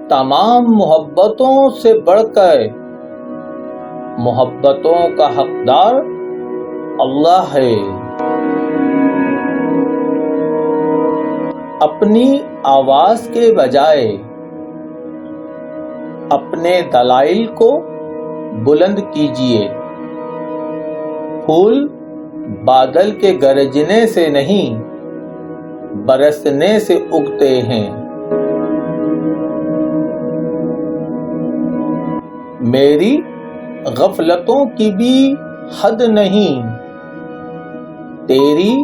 تمام محبتوں سے بڑھ کر محبتوں کا حقدار اللہ ہے۔ اپنی آواز کے بجائے اپنے دلائل کو بلند کیجیے۔ پھول بادل کے گرجنے سے نہیں، برسنے سے اگتے ہیں۔ میری غفلتوں کی بھی حد نہیں، تیری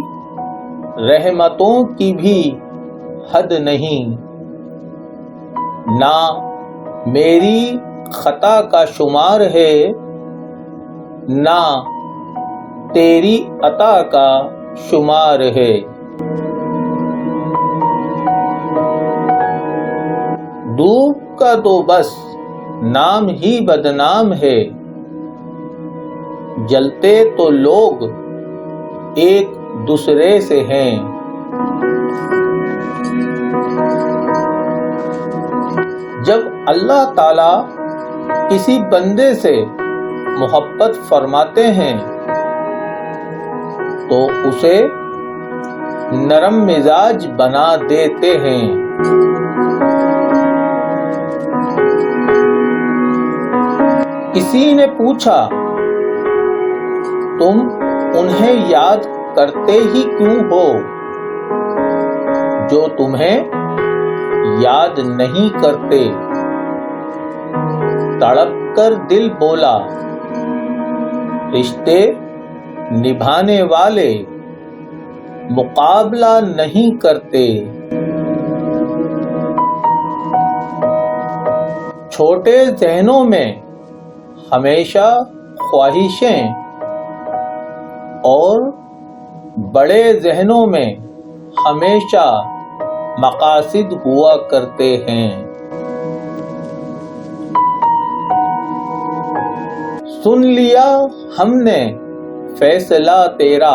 رحمتوں کی بھی حد نہیں۔ نہ میری خطا کا شمار ہے، نہ تیری عطا کا شمار ہے۔ ڈوب کا تو بس نام ہی بدنام ہے، جلتے تو لوگ ایک دوسرے سے ہیں۔ جب اللہ تعالی کسی بندے سے محبت فرماتے ہیں تو اسے نرم مزاج بنا دیتے ہیں۔ کسی نے پوچھا، تم انہیں یاد کرتے ہی کیوں ہو جو تمہیں یاد نہیں کرتے؟ تڑپ کر دل بولا، رشتے نبھانے والے مقابلہ نہیں کرتے۔ چھوٹے ذہنوں میں ہمیشہ خواہشیں اور بڑے ذہنوں میں ہمیشہ مقاصد ہوا کرتے ہیں۔ سن لیا ہم نے فیصلہ تیرا،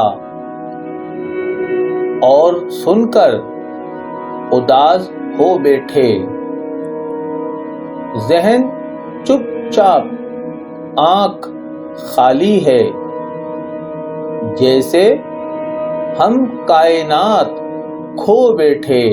اور سن کر اداس ہو بیٹھے۔ ذہن چپ چاپ، آنکھ خالی ہے، جیسے ہم کائنات کھو بیٹھے۔